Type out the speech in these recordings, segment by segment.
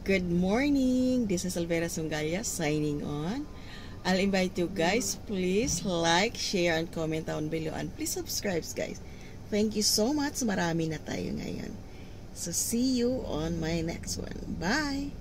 Good morning, this is Alvera Sungaya signing on. I'll invite you guys, please like, share, and comment down below, and please subscribe guys. Thank you so much, marami na tayo ngayon. So see you on my next one. Bye!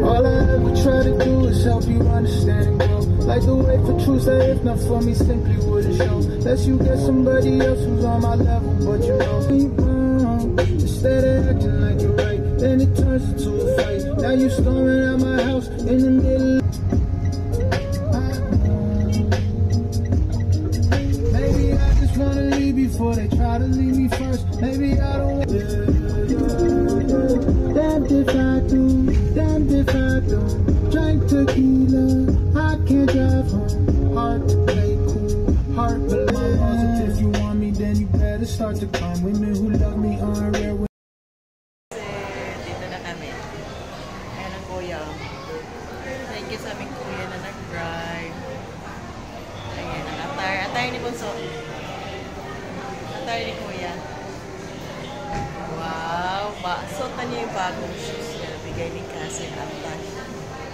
All I ever try to do is help you understand and grow. Like the way for truth that if not for me simply wouldn't show. Unless you get somebody else who's on my level, but you know you wrong. Instead of acting like you're right, then it turns into a fight. Now you storming out my house in the middle. Maybe I just wanna leave before they try to leave me first. Maybe I don't want damned if I do, damned if I don't. Drink tequila, I can't drive home. Heart to play cool, heart to play on. If you want me, then you better start to come. Women who love me are rare. Dito na kami. Ayan ang kuya. Thank you sa aming kuya na nag-drive. Ayan ang attire. Attire ni Bunso. Attire ni kuya. Wow! Suotan niya yung bagong shoes niya. Bigay ni Cassie Antash.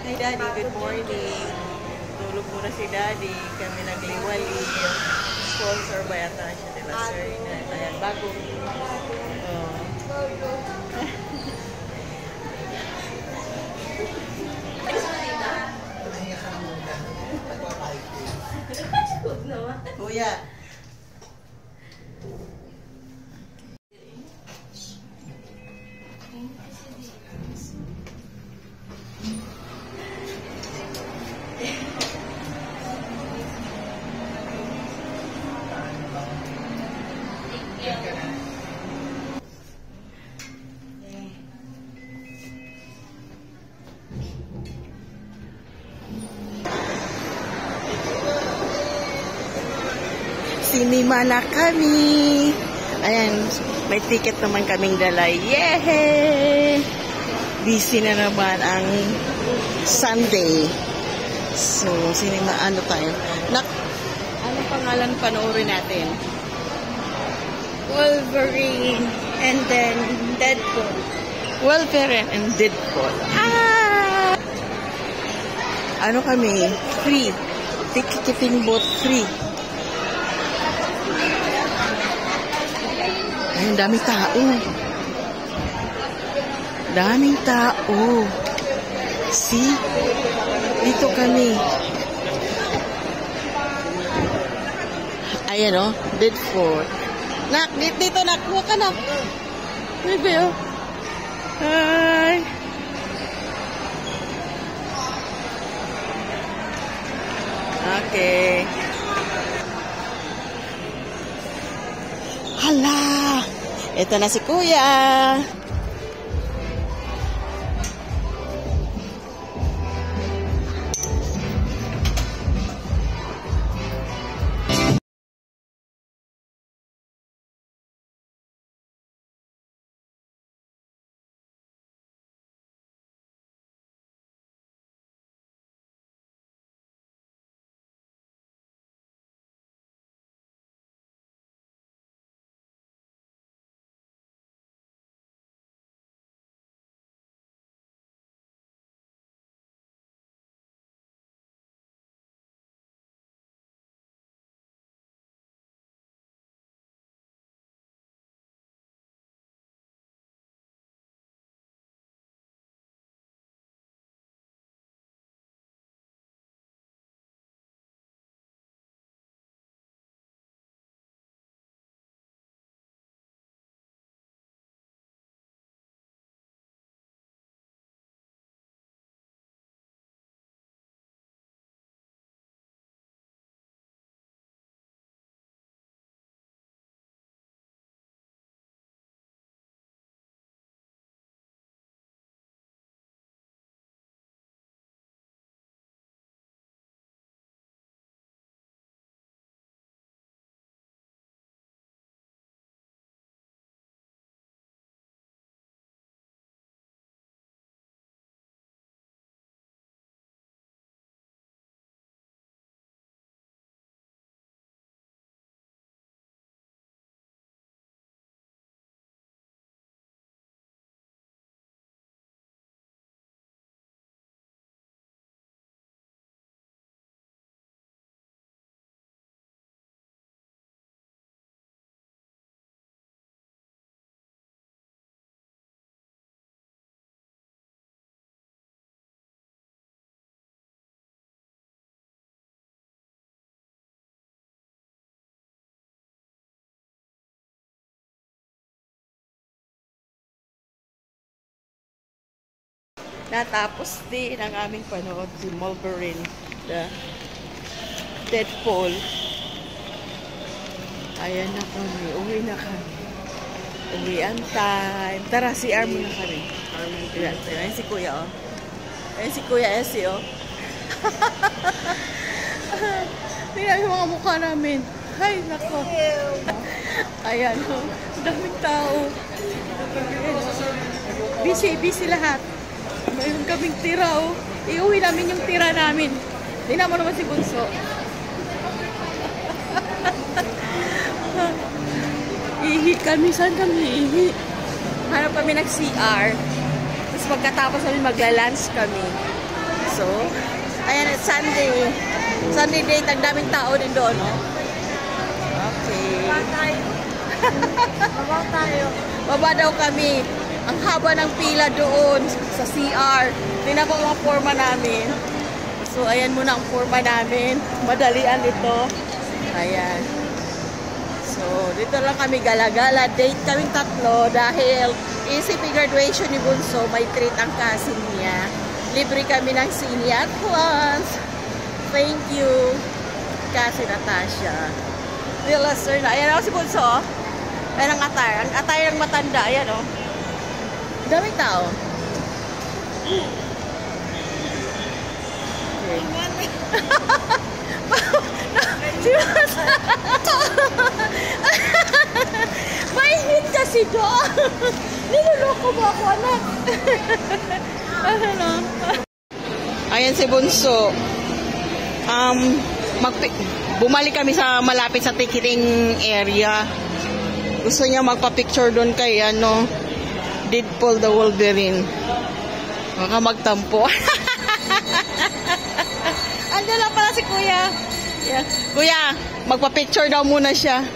Hi Daddy, good morning. Tulog muna si Daddy. Kami nagliwali. Sponsor by Atasha de la Serna. Ayan, bagong. Kuya. Sinima na kami. Ayan, may ticket naman kaming dala. Yehey! Busy na naman ang Sunday. So, sinima, ano tayo? Ano pangalan panoorin natin? Wolverine and then Deadpool. Wolverine and Deadpool. Ah! Ano kami? Free. Ticketing booth free. Ay, ang daming tao. Daming tao. See? Dito kami. Ayan o. Deadpool. Nak, dito nak. Huwag ka na. Maybe o. Hi. Okay. Hala! Ito na si Kuya. natapos din ang aming panood si Wolverine, the Deadpool. Ayan na kami, uwi na kami. Uwian time. Tara, CR muna kami. Ayan si Kuya, oh. Ayan si Kuya Essie, oh. Tingnan yung mga mukha namin. Ay, nako. Ayan, oh. Daming tao. Busy lahat. Mayroon kaming tira, oh. Iuwi namin yung tira namin. Tingnan mo naman si Bunso. Ihi kami. Saan kami ihi? Hanap kami nag-CR. Tapos pagkatapos kami magla-lunch kami. So, ayan, it's Sunday. Sunday date. Ang daming tao din doon, no? Okay. Baba tayo. Baba daw kami. Ang haba ng pila doon sa CR. Tingnan po mga forma namin. So, ayan muna ang forma namin. Madalian ito. Ayan. So, dito lang kami gala-gala. Date kaming tatlo dahil isip graduation ni Bunso. May treat ang cousin niya. Libre kami ng sini at once. Thank you, Cousin Natasha. Sir na. Ayan ako si Bunso. Ayan ang attire. Ang attire ng matanda. Ayan, oh. Daming tao. Okay. May hit kasi doon. Niloloko mo ako, anak. Ano? Ayan si Bunso. Bumalik kami sa malapit sa ticketing area. Gusto niya magpa-picture doon kay Deadpool the Wolverine. Baka magtampo. Andiyan lang pala si Kuya. Yeah. Kuya, magpa-picture daw muna siya.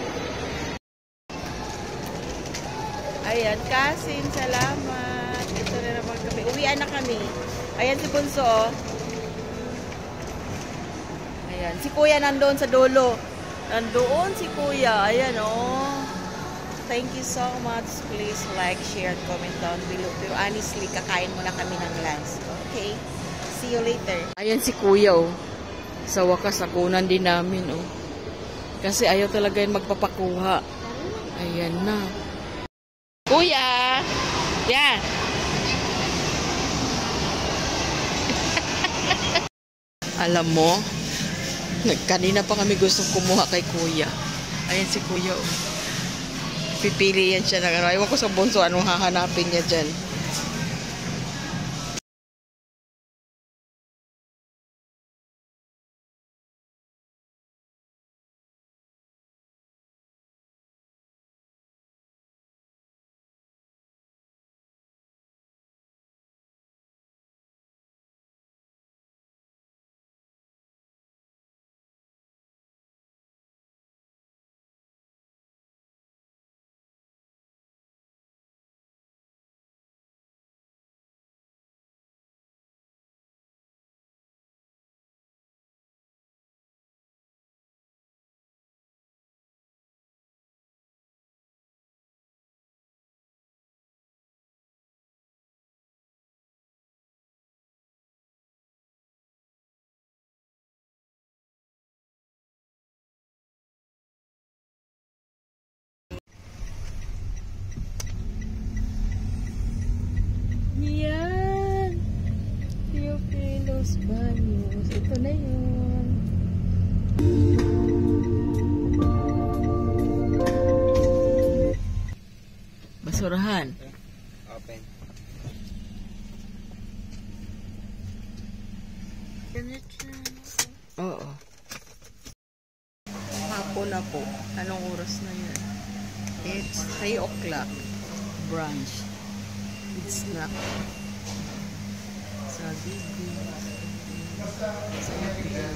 Ayan, Kasin, salamat. Ito na naman kami. Uwian na kami. Ayan si Bunso. Ayan, si Kuya nandoon sa dulo. Nandoon si Kuya. Ayan, oh. Thank you so much. Please like, share, and comment down below. Pero honestly, kakain muna kami ng lunch. Okay? See you later. Ayan si Kuya, oh. Sa wakas, nakunan din namin, oh. Kasi ayaw talaga yun magpapakuha. Ayan na. Kuya! Yan! Alam mo, kanina pa kami gustong kumuha kay Kuya. Ayan si Kuya, oh. Pipili yan siya ng ano. Ewan ko sa Bunso, anong hahanapin niya dyan. Yan. Teofilos Baños. Ito na yun. Basurahan. Open. Oo. Hapon na po. Anong oras na yan? It's 3 o'clock. Brunch. It's snack. Sa bibi. Sa bibi.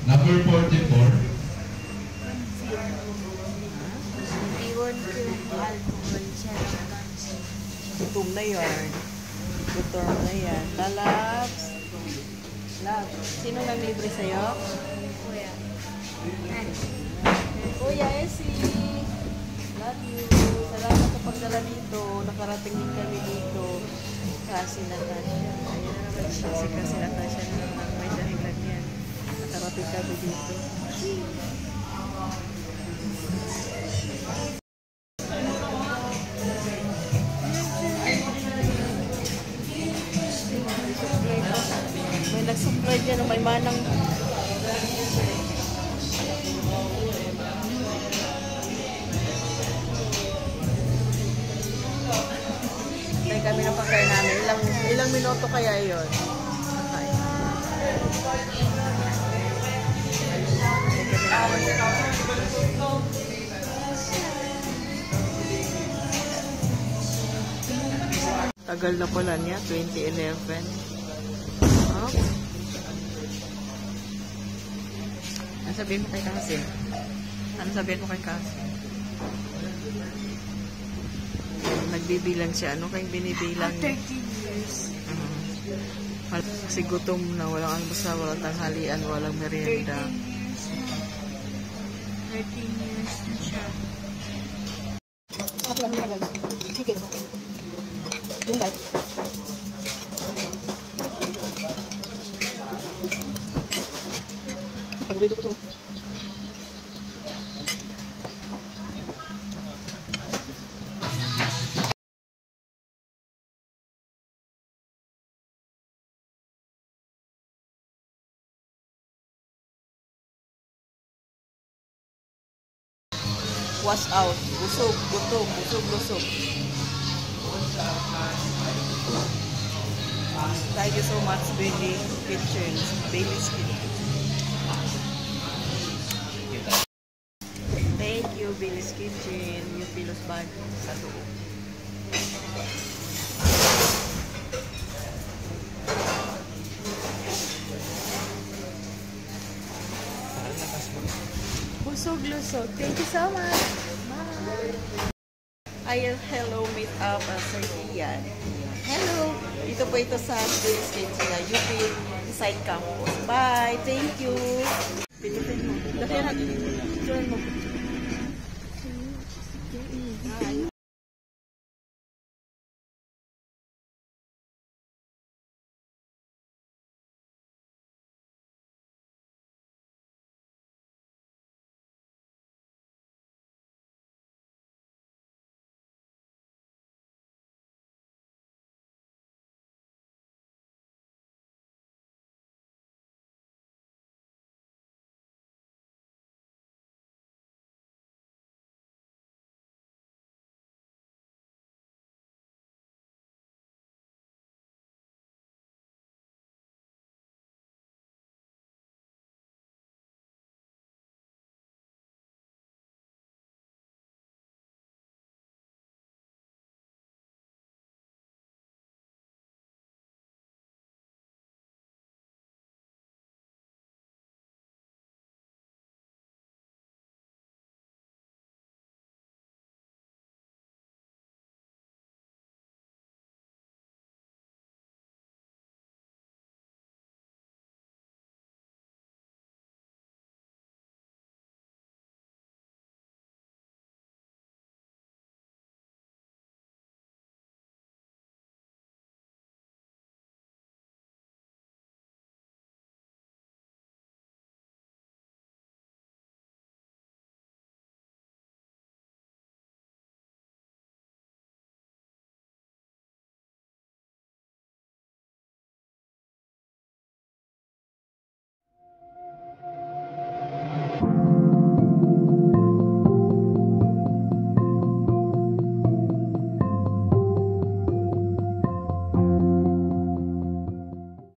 Number 44. Gutom na yan. Gutom na yan. Lalabs. Labs. Sino nang libre sa'yo? Kuya. Kuya Essie. Love you. Salamat pagdala dito, nakarating din kami dito. Kasi Natasha. Ayan na naman siya. Kasi Natasha na naman. May dahilan yan. Nakarating kami dito. May nagsupply dyan. May manang kami ng pagkain namin. Ilang minuto kaya yun? Okay. Tagal na pala niya, 2011. Oh. Ano sabihin mo kay Kasin? Ano sabihin mo kay Kasin? Nagbibilang siya. Ano kayong binibilang? 13 years. Kasi gutom na. Walang almusal, walang tanghalian, walang merienda. 13 years na siya. Sige. Dumbay. Pagdito ko ito. Wash out. Busog, gutom, busog, lusog. Thank you so much, Bailey Kitchen. Bailey's Kitchen. Thank you, Bailey's Kitchen. Yung pilos bag sa loob. Busog-lusog. Thank you so much. Bye. Ayan, hello, meet up Sir Ian. Hello! Dito po ito sa Bailey's Kitchen na UP Inside Campus. Bye! Thank you! Pindutin mo. Dahil natin. Join mo.